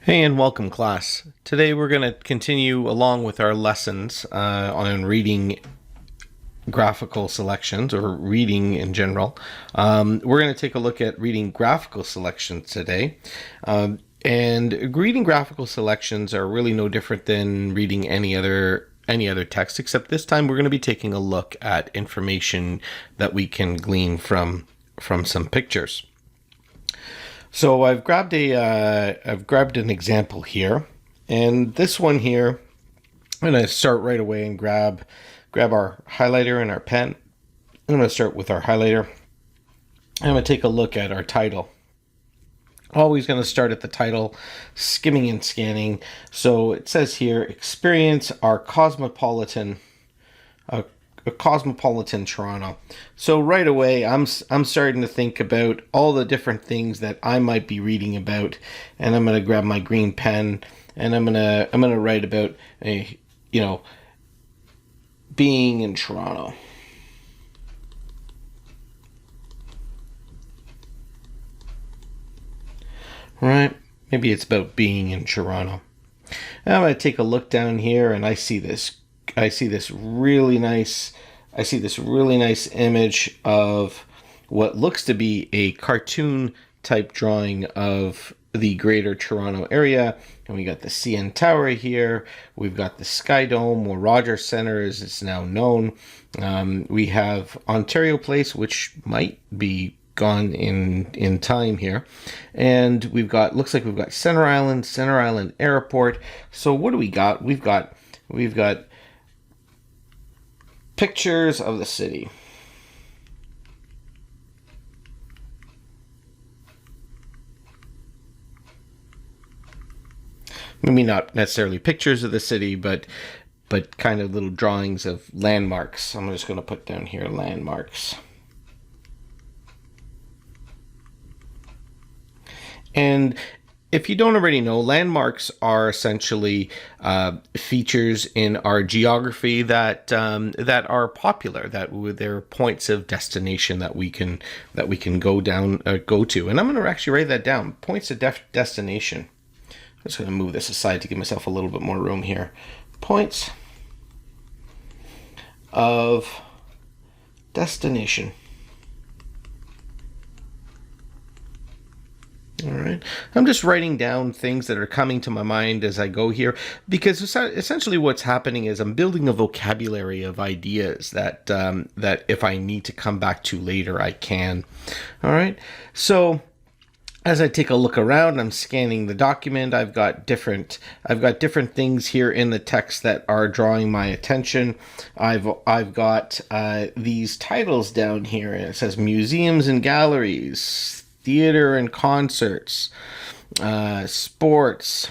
Hey and welcome, class. Today we're going to continue along with our lessons on reading graphical selections, or reading in general. We're going to take a look at reading graphical selections today. And reading graphical selections are really no different than reading any other text, except this time we're going to be taking a look at information that we can glean from some pictures. So I've grabbed an example here, and this one here, I'm going to start right away and grab our highlighter and our pen. I'm going to start with our highlighter. I'm going to take a look at our title. Always going to start at the title, skimming and scanning. So it says here, experience our cosmopolitan Toronto. So right away, I'm starting to think about all the different things that I might be reading about, and I'm gonna grab my green pen and I'm gonna write about being in Toronto. Right? Maybe it's about being in Toronto. And I'm gonna take a look down here, and I see this really nice image of what looks to be a cartoon type drawing of the Greater Toronto area. And we got the CN Tower here. We've got the Sky Dome, or Rogers Centre as it's now known. We have Ontario Place, which might be gone in time here, and looks like we've got Center Island Airport. So what do we got? We've got pictures of the city. Maybe not necessarily pictures of the city, but kind of little drawings of landmarks. I'm just going to put down here landmarks. And if you don't already know, landmarks are essentially features in our geography that are popular. That they're points of destination that we can go to. And I'm going to actually write that down. Points of destination. I'm just going to move this aside to give myself a little bit more room here. Points of destination. All right. I'm just writing down things that are coming to my mind as I go here, because essentially what's happening is I'm building a vocabulary of ideas that if I need to come back to later, I can. All right. So as I take a look around, I'm scanning the document. I've got different things here in the text that are drawing my attention. I've got these titles down here, and it says museums and galleries, theater and concerts, sports,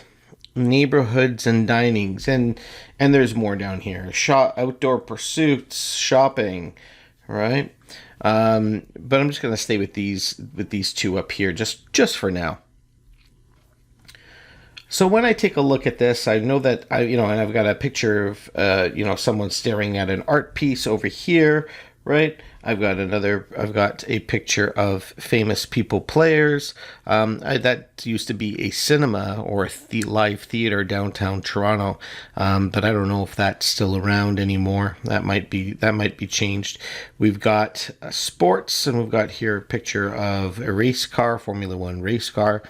neighborhoods and dinings, and there's more down here. Outdoor pursuits, shopping, right? But I'm just going to stay with these two up here just for now. So when I take a look at this, I know that and I've got a picture of someone staring at an art piece over here, right? I've got a picture of famous people, players. That used to be a cinema or a live theater downtown Toronto, but I don't know if that's still around anymore. That might be changed. We've got sports, and we've got here a picture of a race car, Formula One race car.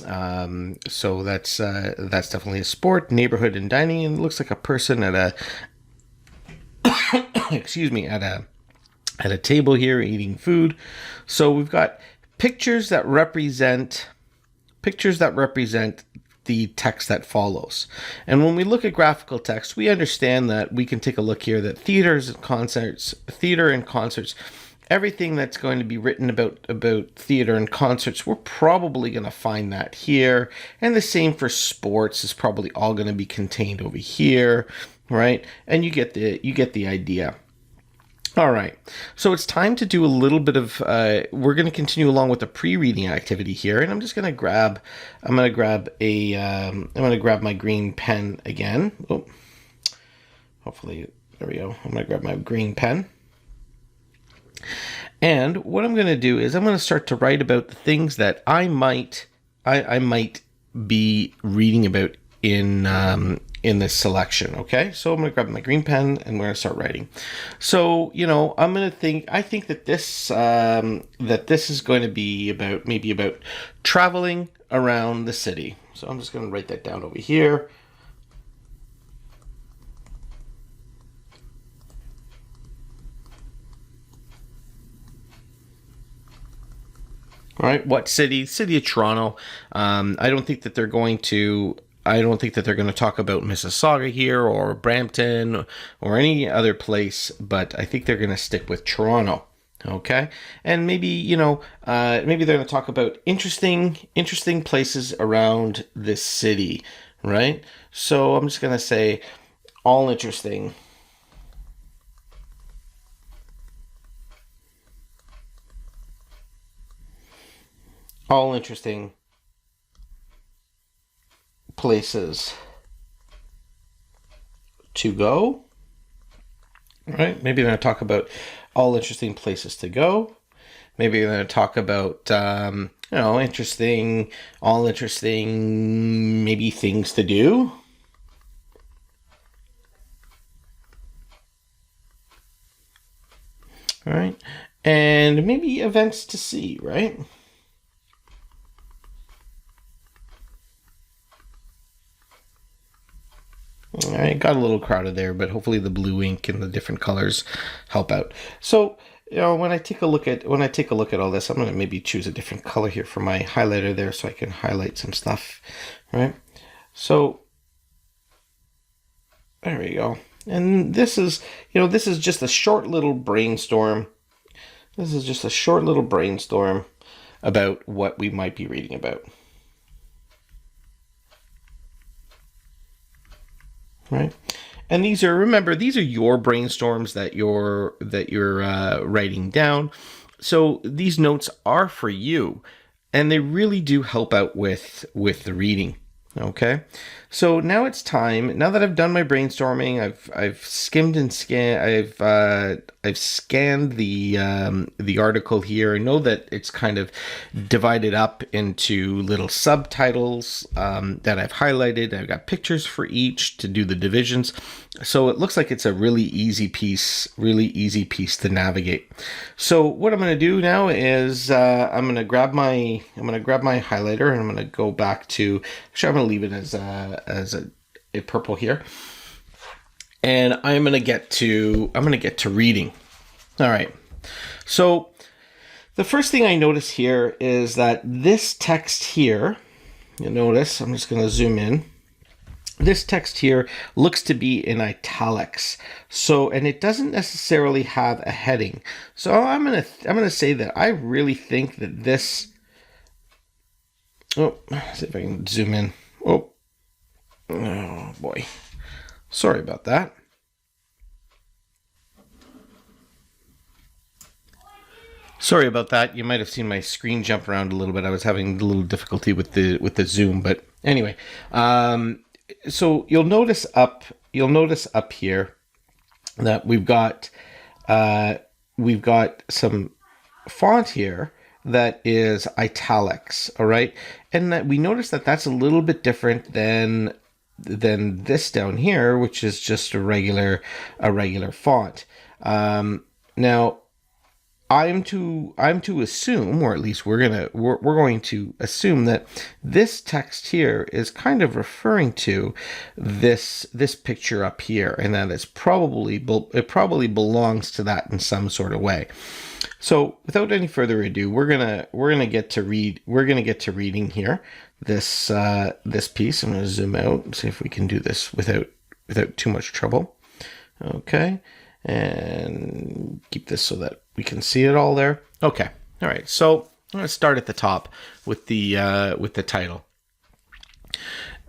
So that's definitely a sport. Neighborhood and dining, and it looks like a person at a at a table here eating food. So we've got pictures that represent the text that follows. And when we look at graphical text, we understand that we can take a look here that theater and concerts, everything that's going to be written about theater and concerts, we're probably going to find that here. And the same for sports is probably all going to be contained over here, right? And you get the idea. All right, so it's time to do a little bit of, we're going to continue along with the pre-reading activity here, and I'm going to grab my green pen again. Oh, hopefully There we go. I'm going to grab my green pen. And what I'm going to do is I'm going to start to write about the things that I might be reading about in this selection. Okay, so I'm going to grab my green pen and we're going to start writing. So I think that this is going to be about traveling around the city. So I'm just going to write that down over here. All right, what city? City of Toronto. I don't think that they're going to talk about Mississauga here or Brampton or any other place, but I think they're going to stick with Toronto. Okay, and maybe maybe they're going to talk about interesting places around this city, right? So I'm just going to say all interesting. All interesting places to go. Right? Maybe they're going to talk about all interesting places to go. Maybe they're going to talk about all interesting maybe things to do. All right? And maybe events to see, right? All right, got a little crowded there, but hopefully the blue ink and the different colors help out. So, when I take a look at all this, I'm going to maybe choose a different color here for my highlighter there so I can highlight some stuff, right? So, there we go. And this is just a short little brainstorm. This is just a short little brainstorm about what we might be reading about. Right, and these are your brainstorms that you're writing down. So these notes are for you, and they really do help out with the reading. Okay, so now it's time. Now that I've done my brainstorming, I've skimmed and scanned. I've scanned the article here. I know that it's kind of divided up into little subtitles that I've highlighted. I've got pictures for each to do the divisions. So it looks like it's a really easy piece to navigate. So what I'm going to do now is I'm going to grab my highlighter and I'm going to go back to. Actually, I'm going to leave it as a purple here. And I'm going to get to reading. All right. So the first thing I notice here is that this text here, you'll notice, I'm just going to zoom in. This text here looks to be in italics. So, and it doesn't necessarily have a heading. So I'm going to say that I really think that this, let's see if I can zoom in. Oh boy. Sorry about that. Sorry about that. You might have seen my screen jump around a little bit. I was having a little difficulty with the Zoom, but anyway. So you'll notice up here that we've got some font here that is italics, all right? And that we notice that that's a little bit different than this down here, which is just a regular font. Now I'm to assume, or at least we're going to assume that this text here is kind of referring to this picture up here, and that it probably belongs to that in some sort of way. So without any further ado, we're gonna get to reading here this piece. I'm gonna zoom out and see if we can do this without too much trouble. Okay, and keep this so that we can see it all there. Okay, all right. So I'm gonna start at the top with the title.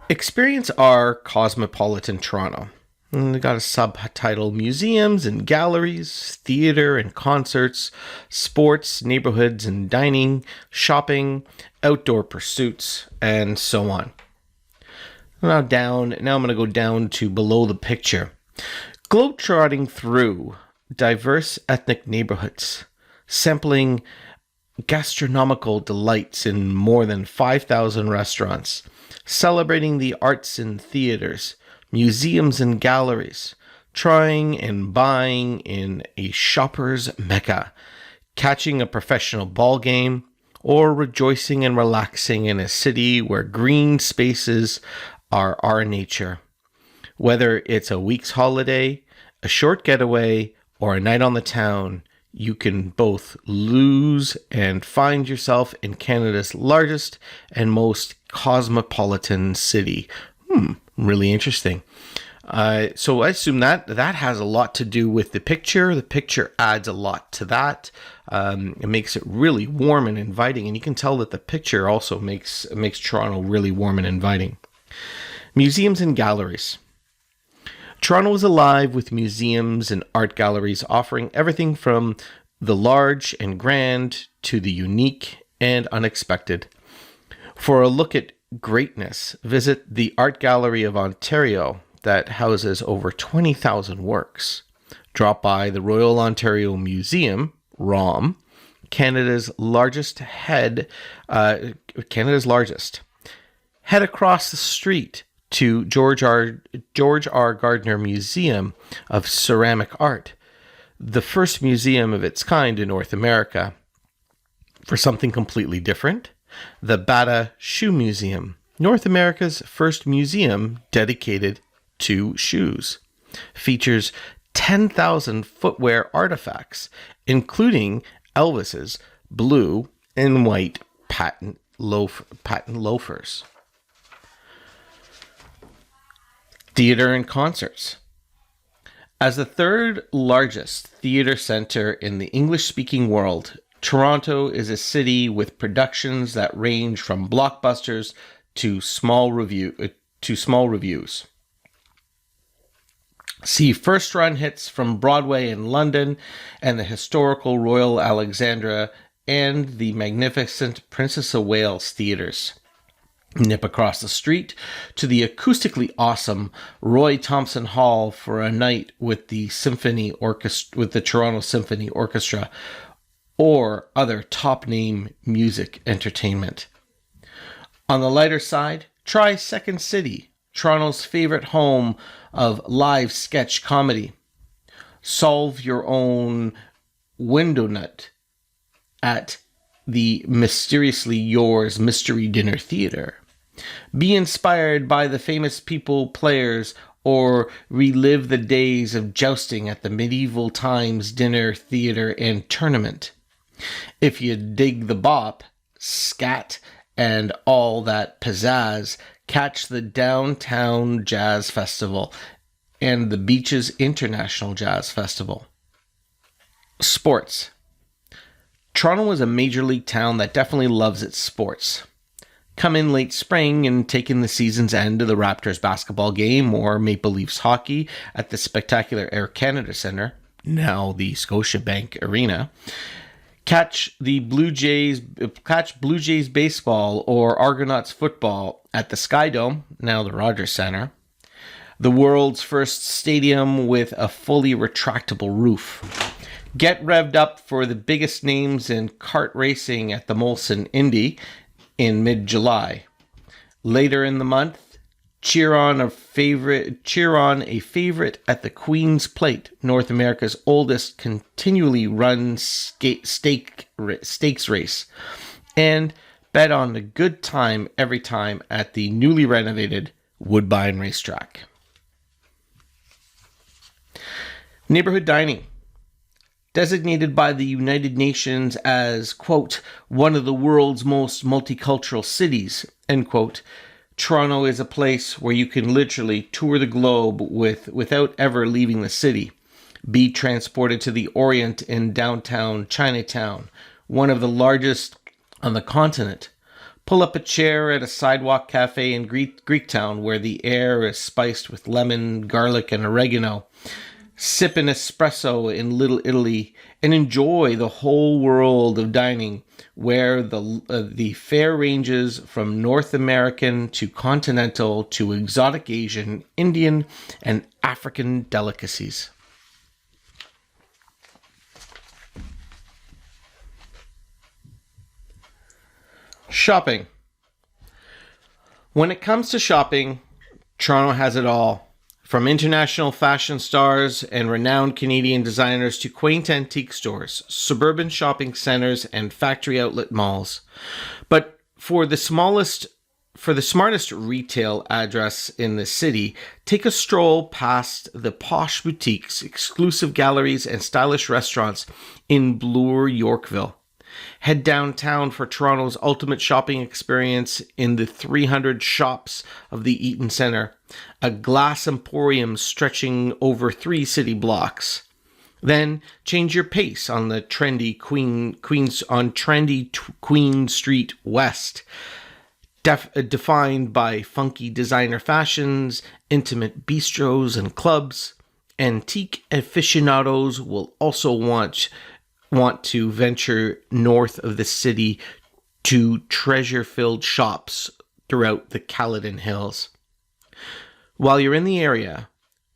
Experience our cosmopolitan Toronto. And they got a subtitle: Museums and Galleries, Theater and Concerts, Sports, Neighborhoods and Dining, Shopping, Outdoor Pursuits, and so on. Now I'm going to go down to below the picture. Globetrotting through diverse ethnic neighborhoods, sampling gastronomical delights in more than 5,000 restaurants, celebrating the arts in theaters, museums and galleries, trying and buying in a shopper's mecca, catching a professional ball game, or rejoicing and relaxing in a city where green spaces are our nature. Whether it's a week's holiday, a short getaway, or a night on the town, you can both lose and find yourself in Canada's largest and most cosmopolitan city. Really interesting. So I assume that has a lot to do with the picture. The picture adds a lot to that. It makes it really warm and inviting, and you can tell that the picture also makes Toronto really warm and inviting. Museums and galleries. Toronto is alive with museums and art galleries offering everything from the large and grand to the unique and unexpected. For a look at greatness, visit the Art Gallery of Ontario that houses over 20,000 works. Drop by the Royal Ontario Museum, ROM, Canada's largest. Head across the street to George R. Gardner Museum of Ceramic Art, the first museum of its kind in North America. For something completely different, the Bata Shoe Museum, North America's first museum dedicated to shoes, features 10,000 footwear artifacts, including Elvis's blue and white patent loafers. Theater and concerts. As the third largest theater center in the English-speaking world, Toronto is a city with productions that range from blockbusters to small reviews. See first-run hits from Broadway in London and the historical Royal Alexandra and the magnificent Princess of Wales theaters. Nip across the street to the acoustically awesome Roy Thomson Hall for a night with the Toronto Symphony Orchestra or other top-name music entertainment. On the lighter side, try Second City, Toronto's favorite home of live sketch comedy. Solve your own window nut at the Mysteriously Yours Mystery Dinner Theater. Be inspired by the famous people players or relive the days of jousting at the medieval times dinner, theater, and tournament. If you dig the bop, scat, and all that pizzazz, catch the Downtown Jazz Festival and the Beaches International Jazz Festival. Sports. Toronto is a major league town that definitely loves its sports. Come in late spring and take in the season's end of the Raptors basketball game or Maple Leafs hockey at the spectacular Air Canada Centre, now the Scotiabank Arena. Catch Blue Jays baseball or Argonauts football at the Sky Dome, now the Rogers Centre. The world's first stadium with a fully retractable roof. Get revved up for the biggest names in kart racing at the Molson Indy in mid-July. Later in the month, cheer on a favorite at the Queen's Plate, North America's oldest continually run stakes race, and bet on a good time every time at the newly renovated Woodbine Racetrack. Neighborhood dining. Designated by the United Nations as, quote, one of the world's most multicultural cities, end quote, Toronto is a place where you can literally tour the globe without ever leaving the city. Be transported to the Orient in downtown Chinatown, one of the largest on the continent. Pull up a chair at a sidewalk cafe in Greektown where the air is spiced with lemon, garlic, and oregano. sip an espresso in Little Italy, and enjoy the whole world of dining, where the fare ranges from North American to continental to exotic Asian, Indian, and African delicacies. Shopping. When it comes to shopping, Toronto has it all. From international fashion stars and renowned Canadian designers to quaint antique stores, suburban shopping centers, and factory outlet malls. But for the smartest retail address in the city, take a stroll past the posh boutiques, exclusive galleries, and stylish restaurants in Bloor, Yorkville. Head downtown for Toronto's ultimate shopping experience in the 300 shops of the Eaton Centre, a glass emporium stretching over 3 city blocks. Then change your pace on the trendy Queen Street West, defined by funky designer fashions, intimate bistros and clubs. Antique aficionados will also want to venture north of the city to treasure-filled shops throughout the Caledon Hills. While you're in the area,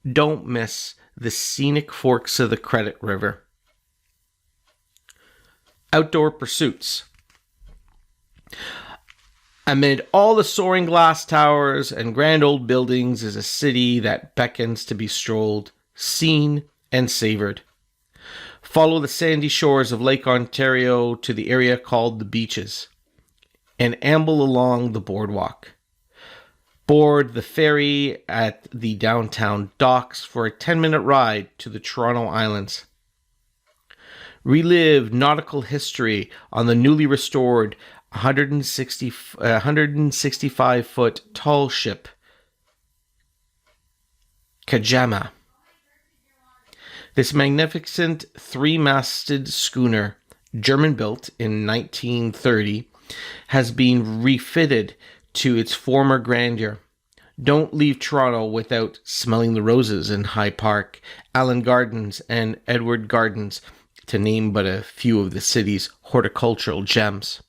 don't miss the scenic forks of the Credit River. Outdoor pursuits. Amid all the soaring glass towers and grand old buildings is a city that beckons to be strolled, seen, and savored. Follow the sandy shores of Lake Ontario to the area called the Beaches, and amble along the boardwalk. Board the ferry at the downtown docks for a 10-minute ride to the Toronto Islands. Relive nautical history on the newly restored 165-foot tall ship, Kajama. This magnificent 3-masted schooner, German-built in 1930, has been refitted to its former grandeur. Don't leave Toronto without smelling the roses in High Park, Allen Gardens, and Edward Gardens, to name but a few of the city's horticultural gems.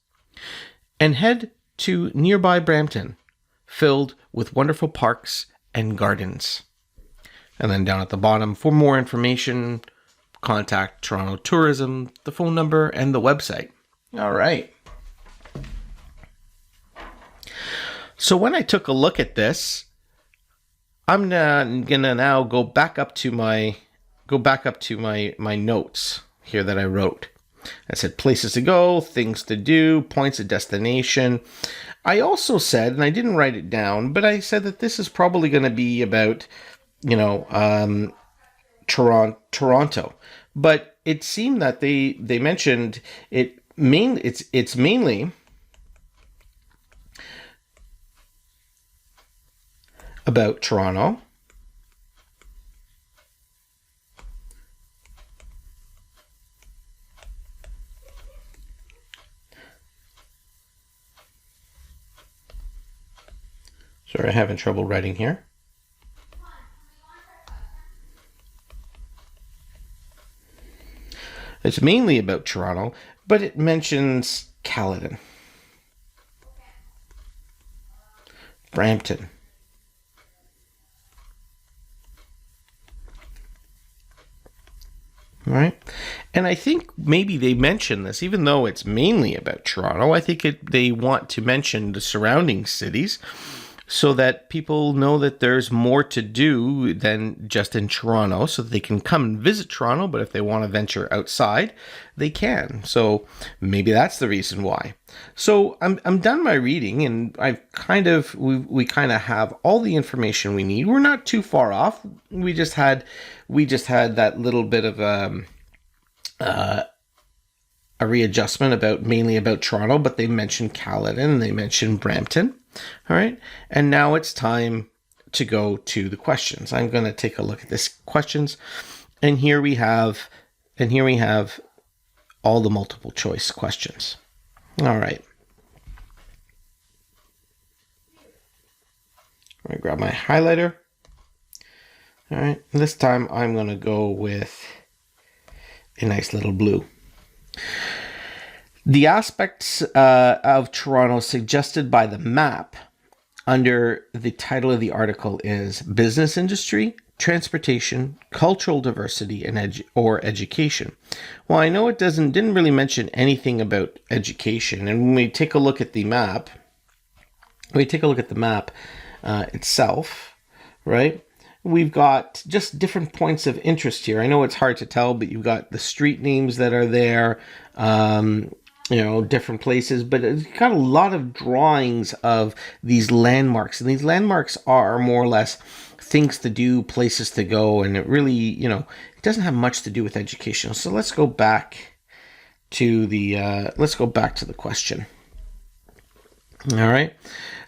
And head to nearby Brampton, filled with wonderful parks and gardens. And then down at the bottom, for more information, contact Toronto Tourism, the phone number, and the website. All right. So when I took a look at this, I'm gonna now go back up to my notes here that I wrote. I said places to go, things to do, points of destination. I also said, and I didn't write it down, but I said that this is probably going to be about Toronto, but it seemed that they mentioned it it's mainly about Toronto. Sorry, I'm having trouble writing here. It's mainly about Toronto, but it mentions Caledon, Brampton, right? And I think maybe they mention this, even though it's mainly about Toronto. I think they want to mention the surrounding cities, so that people know that there's more to do than just in Toronto, so that they can come and visit Toronto, but if they want to venture outside, they can. So maybe that's the reason why. So I'm done my reading, and we kind of have all the information we need. We're not too far off. We just had that little bit of a readjustment mainly about Toronto, but they mentioned Caledon and they mentioned Brampton. All right. And now it's time to go to the questions. I'm going to take a look at this questions. And here we have all the multiple choice questions. All right. I'm going to grab my highlighter. All right, this time I'm going to go with a nice little blue. The aspects of Toronto suggested by the map under the title of the article is business industry, transportation, cultural diversity, and or education. Well, I know it didn't really mention anything about education, and when we take a look at the map, itself, right? We've got just different points of interest here. I know it's hard to tell, but you've got the street names that are there. Different places, but it's got a lot of drawings of these landmarks, and these landmarks are more or less things to do, places to go, and it really, it doesn't have much to do with education. So let's go back to the question. All right.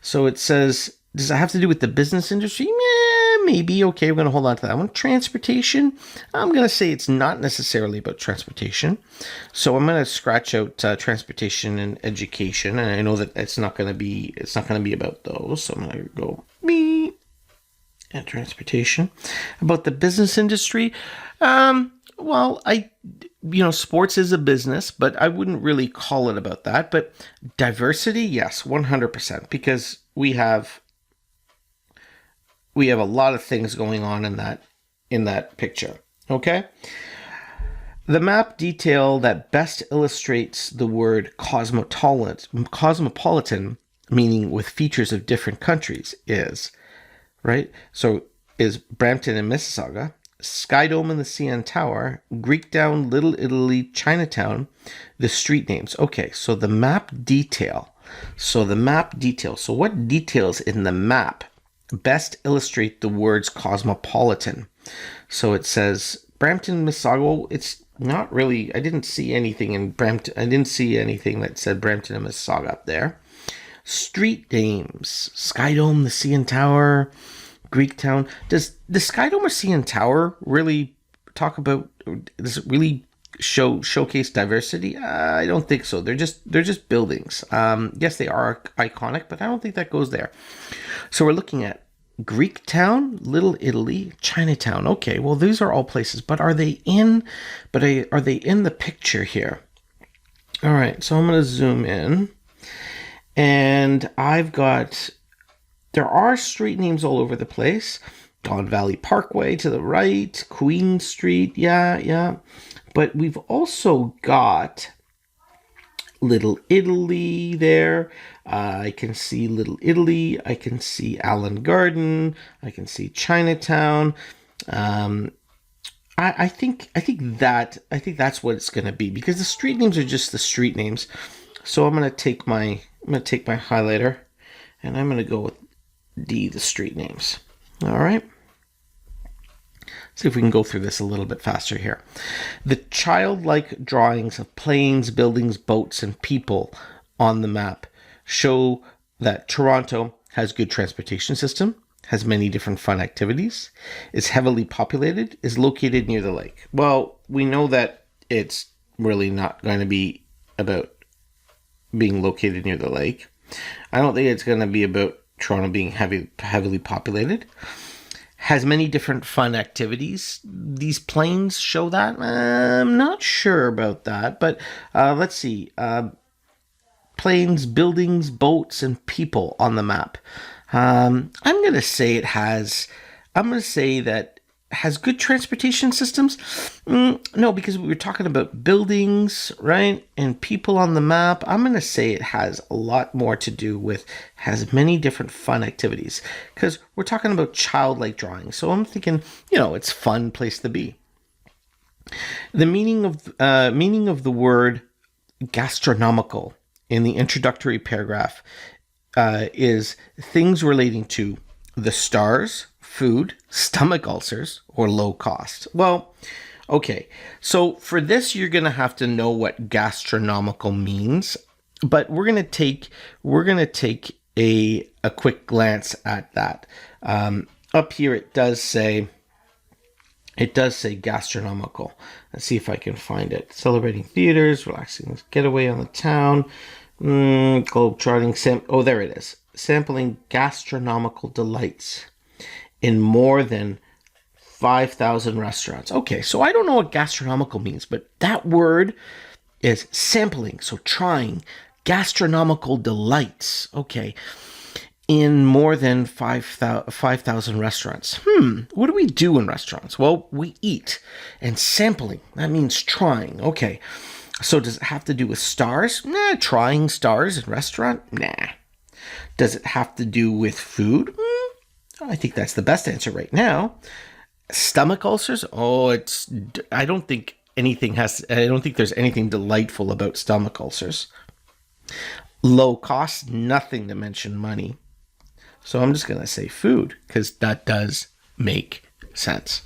So it says, does it have to do with the business industry? Maybe. Okay, we're going to hold on to that one. Transportation. I'm going to say it's not necessarily about transportation. So I'm going to scratch out transportation and education. And I know that it's not going to be about those. So I'm going to go me and transportation. About the business industry. Sports is a business, but I wouldn't really call it about that. But diversity, yes, 100%, because we have a lot of things going on in that picture. Okay? The map detail that best illustrates the word cosmopolitan, meaning with features of different countries, is, right? So is Brampton and Mississauga, Skydome and the CN Tower, Greektown, Little Italy, Chinatown, the street names. Okay, so the map detail. So what details in the map best illustrate the words cosmopolitan? So it says Brampton, Mississauga. It's not really, I didn't see anything in Brampton. I didn't see anything that said Brampton and Mississauga up there. Street names, Skydome, the CN Tower, Greektown. Does the Skydome or CN Tower really talk about, does it really showcase diversity? I don't think so. They're just buildings. Yes, they are iconic, but I don't think that goes there. So we're looking at Greektown, Little Italy, Chinatown. Okay, well, these are all places, but are they in the picture here? All right, so I'm going to zoom in, and there are street names all over the place. Don Valley Parkway to the right, Queen Street, yeah. But we've also got Little Italy there. I can see Little Italy. I can see Allen Garden. I can see Chinatown. I think that's what it's going to be, because the street names are just the street names. So I'm going to take my highlighter, and I'm going to go with D, the street names. All right. See if we can go through this a little bit faster here. The childlike drawings of planes, buildings, boats, and people on the map show that Toronto has good transportation system, has many different fun activities, is heavily populated, is located near the lake. Well, we know that it's really not going to be about being located near the lake. I don't think it's going to be about Toronto being heavily populated. Has many different fun activities. These planes show that. I'm not sure about that, but let's see. Planes, buildings, boats, and people on the map. I'm going to say that has good transportation systems. No, because we were talking about buildings, right? And people on the map. I'm going to say it has a lot more to do with, has many different fun activities, because we're talking about childlike drawings. So I'm thinking, it's a fun place to be. The meaning of the word gastronomical in the introductory paragraph is things relating to the stars, food, stomach ulcers, or low cost. Well, okay. So for this, you're going to have to know what gastronomical means, but we're going to take a quick glance at that. Up here, it does say gastronomical. Let's see if I can find it. Celebrating theaters, relaxing getaway on the town, globe charting. There it is. Sampling gastronomical delights in more than 5,000 restaurants. Okay, so I don't know what gastronomical means, but that word is sampling, so trying, gastronomical delights. Okay, in more than 5,000 restaurants. What do we do in restaurants? Well, we eat. And sampling, that means trying. Okay, so does it have to do with stars? Nah, trying stars in restaurant? Nah. Does it have to do with food? I think that's the best answer right now. Stomach ulcers? Oh, I don't think there's anything delightful about stomach ulcers. Low cost, nothing to mention money. So I'm just going to say food because that does make sense.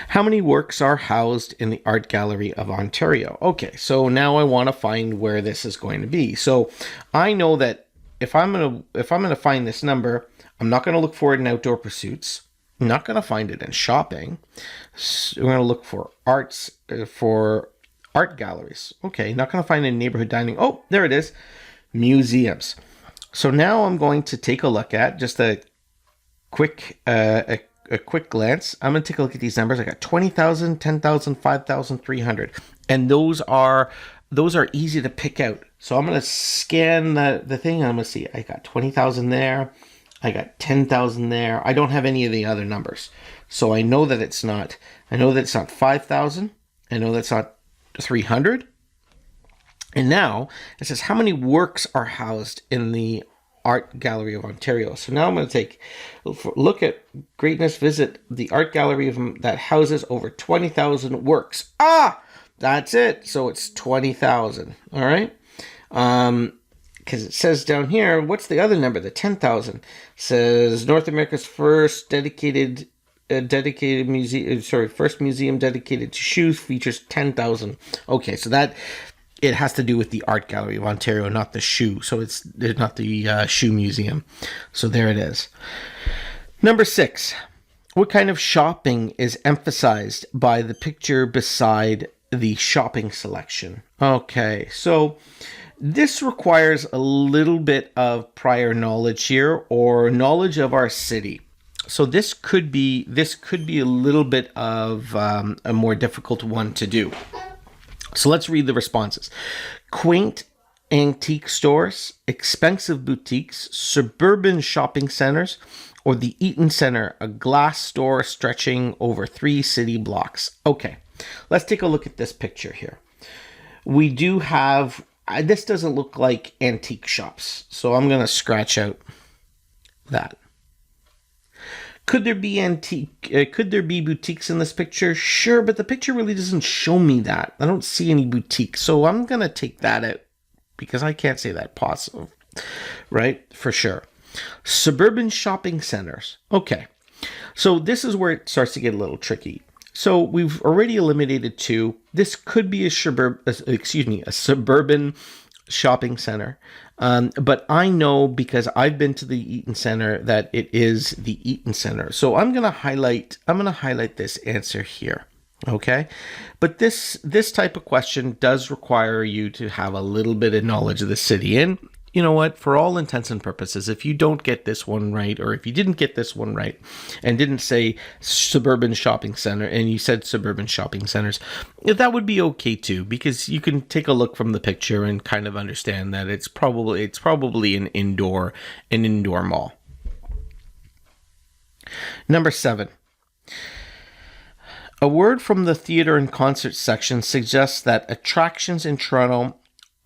How many works are housed in the Art Gallery of Ontario? Okay, so now I want to find where this is going to be. So I know that if I'm going to find this number, I'm not going to look for it in outdoor pursuits. I'm not going to find it in shopping. So we're going to look for art galleries. Okay, not going to find it in neighborhood dining. Oh, there it is. Museums. So now I'm going to take a look at just a quick glance. I'm going to take a look at these numbers. I got 20,000, 10,000, 5,000, 300. And those are easy to pick out. So I'm going to scan the thing and I'm going to see I got 20,000 there. I got 10,000 there. I don't have any of the other numbers. So I know that it's not 5,000. I know that's not 300. And now it says how many works are housed in the Art Gallery of Ontario. So now I'm going to take look at greatness. Visit the Art Gallery that houses over 20,000 works. That's it. So it's 20,000. All right. Because it says down here, what's the other number? The 10,000 says North America's first dedicated museum. First museum dedicated to shoes features 10,000. Okay, so that. It has to do with the Art Gallery of Ontario, not the shoe. So it's not the shoe museum. So there it is. Number 6. What kind of shopping is emphasized by the picture beside the shopping selection? Okay, so this requires a little bit of prior knowledge here or knowledge of our city. So this could be a little bit of a more difficult one to do. So let's read the responses. Quaint antique stores, expensive boutiques, suburban shopping centers, or the Eaton Center, a glass store stretching over 3 city blocks. Okay, let's take a look at this picture here. We do have, this doesn't look like antique shops, so I'm going to scratch out that. Could there be boutiques in this picture? Sure, but the picture really doesn't show me that. I don't see any boutiques, so I'm going to take that out because I can't say that possible, right? For sure. Suburban shopping centers. Okay, so this is where it starts to get a little tricky. So we've already eliminated 2. This could be a suburban shopping center. But I know because I've been to the Eaton Center that it is the Eaton Center. So I'm going to highlight this answer here. Okay. But this type of question does require you to have a little bit of knowledge of the city. And you know what, for all intents and purposes, if you don't get this one right, or if you didn't get this one right and didn't say suburban shopping center and you said suburban shopping centers, that would be okay too, because you can take a look from the picture and kind of understand that it's probably an indoor mall. Number 7. A word from the theater and concert section suggests that attractions in Toronto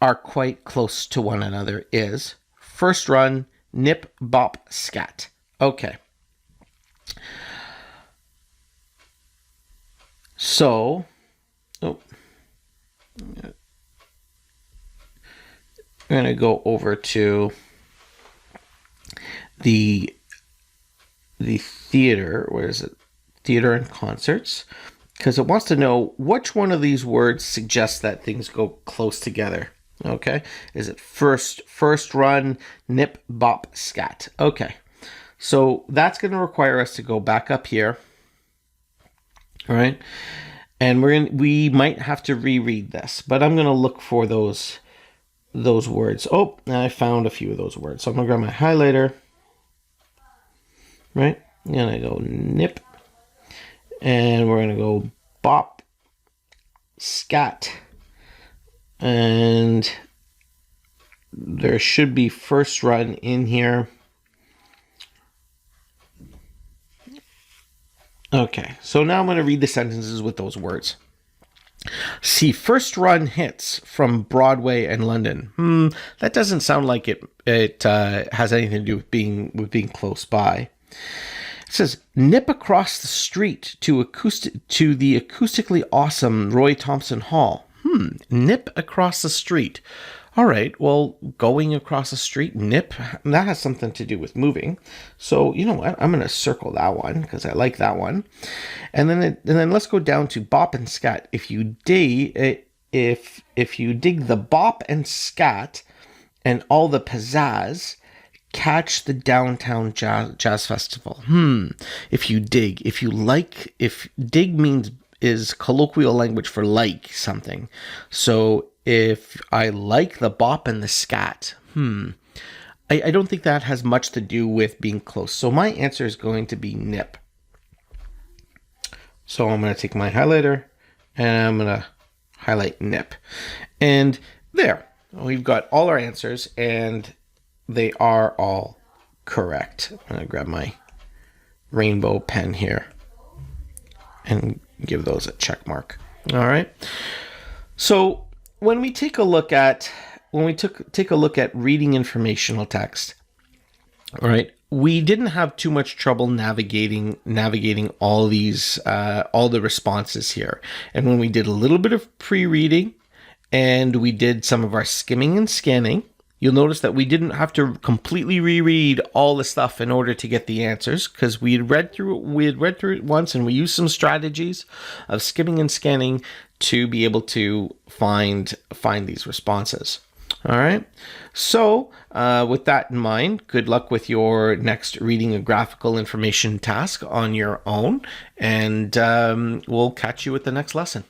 are quite close to one another is First Run, Nip, Bop, Scat. Okay. So, we're going to go over to the theater. Where is it? Theater and concerts. Because it wants to know which one of these words suggests that things go close together. Okay, is it first run, nip, bop, scat? Okay, so that's going to require us to go back up here, all right? And we might have to reread this, but I'm going to look for those words. Oh, I found a few of those words, so I'm going to grab my highlighter, right? And I go nip, And we're going to go bop, scat. And there should be first run in here. Okay, so now I'm going to read the sentences with those words. See first run hits from Broadway and London. That doesn't sound like it has anything to do with being close by. It says nip across the street to the acoustically awesome Roy Thompson Hall. Nip across the street. All right, well, going across the street, nip, that has something to do with moving. So, you know what? I'm going to circle that one because I like that one. And then let's go down to bop and scat. If you dig the bop and scat and all the pizzazz, catch the downtown jazz festival. If dig is colloquial language for like something. So if I like the bop and the scat, I don't think that has much to do with being close. So my answer is going to be nip. So I'm going to take my highlighter and I'm going to highlight nip. And there, we've got all our answers and they are all correct. I'm going to grab my rainbow pen here and give those a check mark. All right. So when we take a look at reading informational text, all right, we didn't have too much trouble navigating all these all the responses here. And when we did a little bit of pre-reading and we did some of our skimming and scanning, you'll notice that we didn't have to completely reread all the stuff in order to get the answers because we had read through it once, and we used some strategies of skimming and scanning to be able to find these responses. All right. So with that in mind, good luck with your next reading a graphical information task on your own, and we'll catch you at the next lesson.